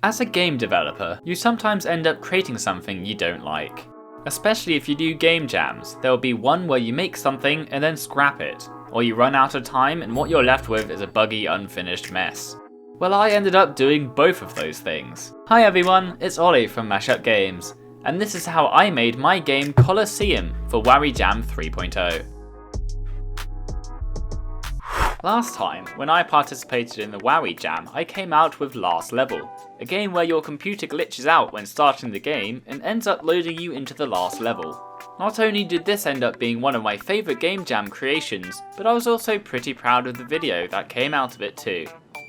As a game developer, you sometimes end up creating something you don't like. Especially if you do game jams, there will be one where you make something and then scrap it, or you run out of time and what you're left with is a buggy, unfinished mess. Well, I ended up doing both of those things. Hi everyone, it's Ollie from Mashup Games, and this is how I made my game Colosseum for Wowie Jam 3.0. Last time, when I participated in the Wowie Jam, I came out with Last Level, a game where your computer glitches out when starting the game and ends up loading you into the last level. Not only did this end up being one of my favourite game jam creations, but I was also pretty proud of the video that came out of it too.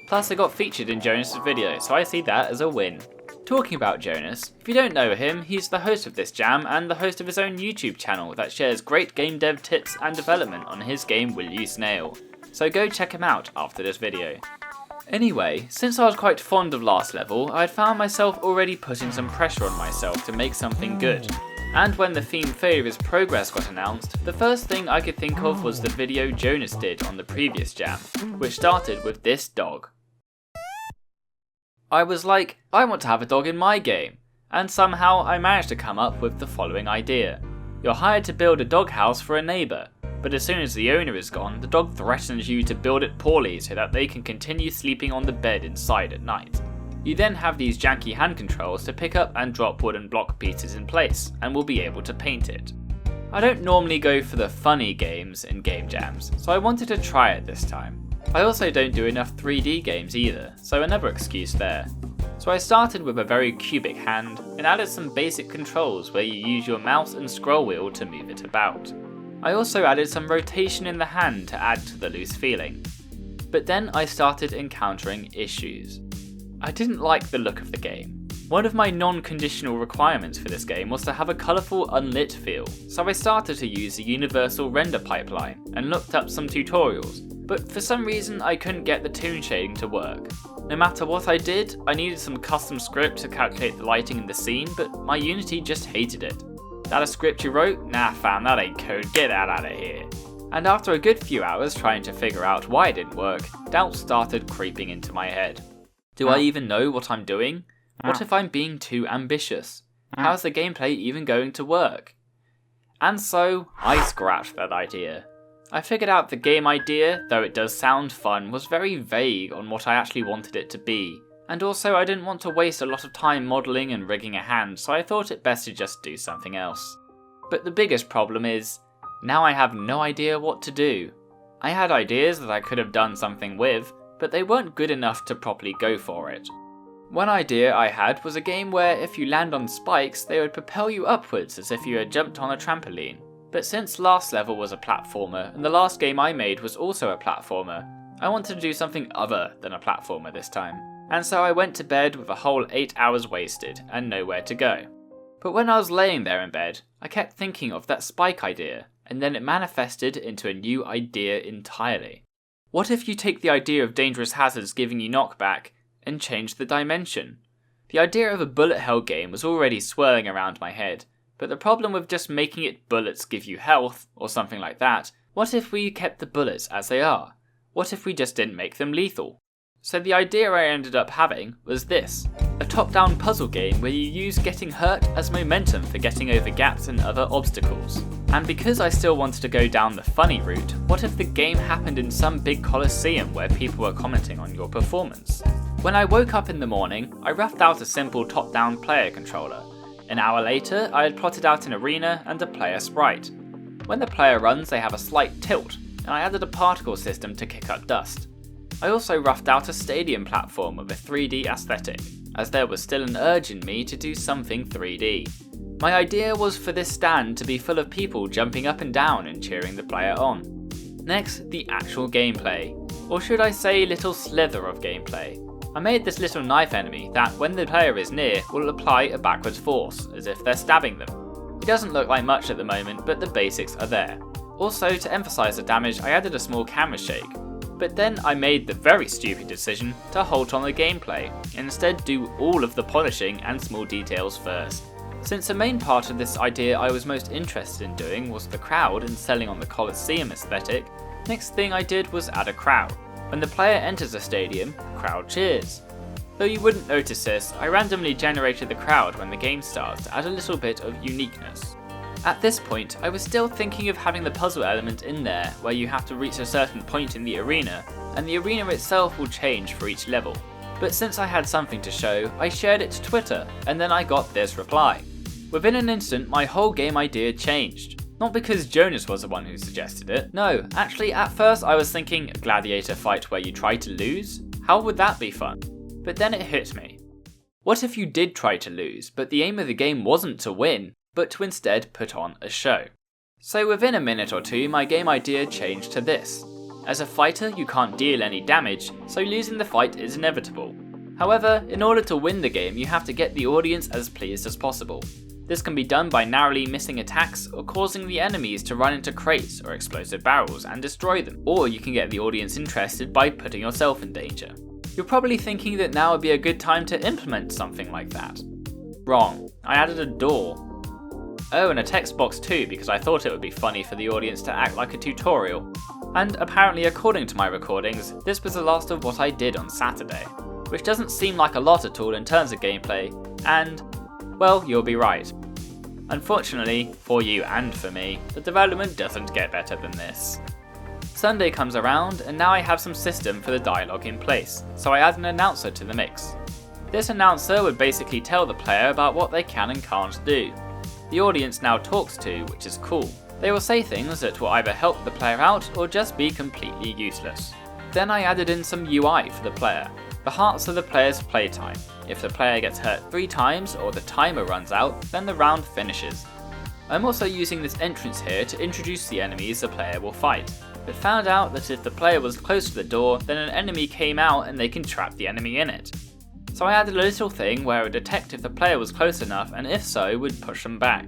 Plus I got featured in Jonas' video, so I see that as a win. Talking about Jonas, if you don't know him, he's the host of this jam and the host of his own YouTube channel that shares great game dev tips and development on his game Will You Snail. So go check him out after this video. Anyway, since I was quite fond of Last Level, I had found myself already putting some pressure on myself to make something good. And when the theme Failure Progress got announced, the first thing I could think of was the video Jonas did on the previous jam, which started with this dog. I was like, I want to have a dog in my game, and somehow I managed to come up with the following idea. You're hired to build a doghouse for a neighbour, but as soon as the owner is gone, the dog threatens you to build it poorly so that they can continue sleeping on the bed inside at night. You then have these janky hand controls to pick up and drop wooden block pieces in place, and will be able to paint it. I don't normally go for the funny games in game jams, so I wanted to try it this time. I also don't do enough 3D games either, so another excuse there. So I started with a very cubic hand, and added some basic controls where you use your mouse and scroll wheel to move it about. I also added some rotation in the hand to add to the loose feeling. But then I started encountering issues. I didn't like the look of the game. One of my non-conditional requirements for this game was to have a colourful unlit feel, so I started to use the universal render pipeline and looked up some tutorials, but for some reason I couldn't get the toon shading to work. No matter what I did, I needed some custom script to calculate the lighting in the scene, but my Unity just hated it. That a script you wrote? Nah fam, that ain't code, get that out of here. And after a good few hours trying to figure out why it didn't work, doubts started creeping into my head. Do I even know what I'm doing? What if I'm being too ambitious? How's the gameplay even going to work? And so, I scrapped that idea. I figured out the game idea, though it does sound fun, was very vague on what I actually wanted it to be. And also I didn't want to waste a lot of time modelling and rigging a hand, so I thought it best to just do something else. But the biggest problem is, now I have no idea what to do. I had ideas that I could have done something with, but they weren't good enough to properly go for it. One idea I had was a game where if you land on spikes, they would propel you upwards as if you had jumped on a trampoline. But since Last Level was a platformer, and the last game I made was also a platformer, I wanted to do something other than a platformer this time. And so I went to bed with a whole 8 hours wasted and nowhere to go. But when I was laying there in bed, I kept thinking of that spike idea, and then it manifested into a new idea entirely. What if you take the idea of dangerous hazards giving you knockback and change the dimension? The idea of a bullet hell game was already swirling around my head, but the problem with just making it bullets give you health, or something like that, what if we kept the bullets as they are? What if we just didn't make them lethal? So the idea I ended up having was this, a top-down puzzle game where you use getting hurt as momentum for getting over gaps and other obstacles. And because I still wanted to go down the funny route, what if the game happened in some big Colosseum where people were commenting on your performance? When I woke up in the morning, I roughed out a simple top-down player controller. An hour later, I had plotted out an arena and a player sprite. When the player runs, they have a slight tilt, and I added a particle system to kick up dust. I also roughed out a stadium platform with a 3D aesthetic, as there was still an urge in me to do something 3D. My idea was for this stand to be full of people jumping up and down and cheering the player on. Next, the actual gameplay, or should I say little slither of gameplay. I made this little knife enemy that, when the player is near, will apply a backwards force, as if they're stabbing them. It doesn't look like much at the moment, but the basics are there. Also, to emphasise the damage, I added a small camera shake. But then I made the very stupid decision to halt on the gameplay, and instead do all of the polishing and small details first. Since the main part of this idea I was most interested in doing was the crowd and selling on the Colosseum aesthetic, next thing I did was add a crowd. When the player enters a stadium, crowd cheers. Though you wouldn't notice this, I randomly generated the crowd when the game starts to add a little bit of uniqueness. At this point, I was still thinking of having the puzzle element in there, where you have to reach a certain point in the arena, and the arena itself will change for each level. But since I had something to show, I shared it to Twitter, and then I got this reply. Within an instant, my whole game idea changed. Not because Jonas was the one who suggested it. No, actually at first I was thinking a gladiator fight where you try to lose? How would that be fun? But then it hit me. What if you did try to lose, but the aim of the game wasn't to win, but to instead put on a show? So within a minute or two, my game idea changed to this. As a fighter, you can't deal any damage, so losing the fight is inevitable. However, in order to win the game, you have to get the audience as pleased as possible. This can be done by narrowly missing attacks or causing the enemies to run into crates or explosive barrels and destroy them, or you can get the audience interested by putting yourself in danger. You're probably thinking that now would be a good time to implement something like that. Wrong, I added a door. Oh, and a text box too, because I thought it would be funny for the audience to act like a tutorial. And apparently, according to my recordings, this was the last of what I did on Saturday, which doesn't seem like a lot at all in terms of gameplay, and, well, you'll be right. Unfortunately, for you and for me, the development doesn't get better than this. Sunday comes around, and now I have some system for the dialogue in place, so I add an announcer to the mix. This announcer would basically tell the player about what they can and can't do. The audience now talks to, which is cool. They will say things that will either help the player out or just be completely useless. Then I added in some UI for the player. The hearts are the player's playtime. If the player gets hurt 3 times or the timer runs out, then the round finishes. I'm also using this entrance here to introduce the enemies the player will fight, but found out that if the player was close to the door, then an enemy came out and they can trap the enemy in it. So I added a little thing where it would detect if the player was close enough, and if so, would push them back.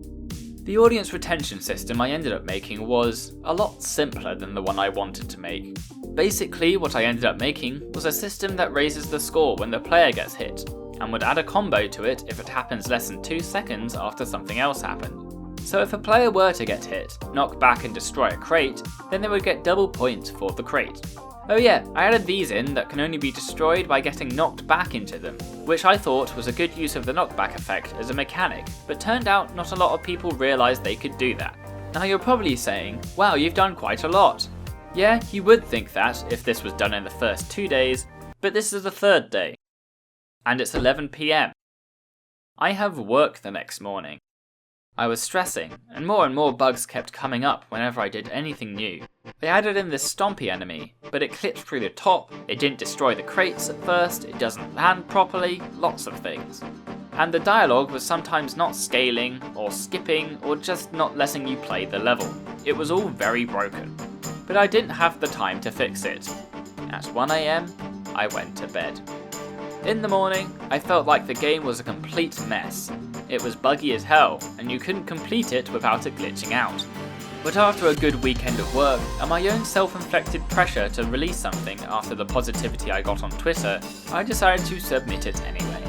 The audience retention system I ended up making was a lot simpler than the one I wanted to make. Basically, what I ended up making was a system that raises the score when the player gets hit, and would add a combo to it if it happens less than 2 seconds after something else happened. So if a player were to get hit, knock back and destroy a crate, then they would get double points for the crate. Oh yeah, I added these in that can only be destroyed by getting knocked back into them, which I thought was a good use of the knockback effect as a mechanic, but turned out not a lot of people realised they could do that. Now you're probably saying, wow, you've done quite a lot. Yeah, you would think that if this was done in the first 2 days, but this is the 3rd day. And it's 11 PM. I have work the next morning. I was stressing, and more bugs kept coming up whenever I did anything new. They added in this stompy enemy, but it clipped through the top, it didn't destroy the crates at first, it doesn't land properly, lots of things. And the dialogue was sometimes not scaling, or skipping, or just not letting you play the level. It was all very broken. But I didn't have the time to fix it. At 1 AM, I went to bed. In the morning, I felt like the game was a complete mess. It was buggy as hell, and you couldn't complete it without it glitching out. But after a good weekend of work, and my own self-inflicted pressure to release something after the positivity I got on Twitter, I decided to submit it anyway.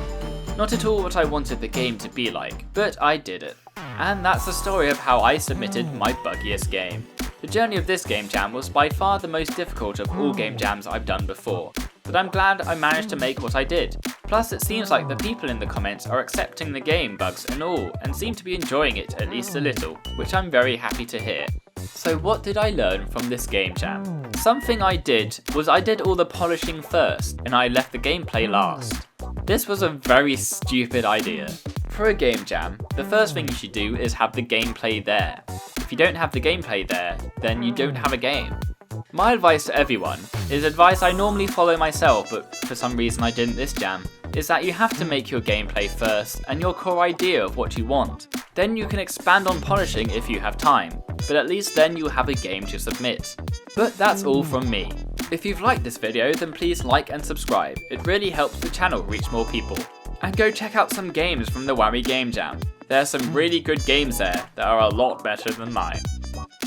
Not at all what I wanted the game to be like, but I did it. And that's the story of how I submitted my buggiest game. The journey of this game jam was by far the most difficult of all game jams I've done before, but I'm glad I managed to make what I did. Plus it seems like the people in the comments are accepting the game, bugs and all, and seem to be enjoying it at least a little, which I'm very happy to hear. So what did I learn from this game jam? Something I did was I did all the polishing first, and I left the gameplay last. This was a very stupid idea. For a game jam, the first thing you should do is have the gameplay there. If you don't have the gameplay there, then you don't have a game. My advice to everyone is advice I normally follow myself, but for some reason I didn't this jam, is that you have to make your gameplay first and your core idea of what you want. Then you can expand on polishing if you have time, but at least then you have a game to submit. But that's all from me. If you've liked this video, then please like and subscribe. It really helps the channel reach more people. And go check out some games from the Wowie Game Jam. There are some really good games there that are a lot better than mine.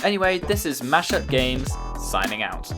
Anyway, this is Mashup Games, signing out.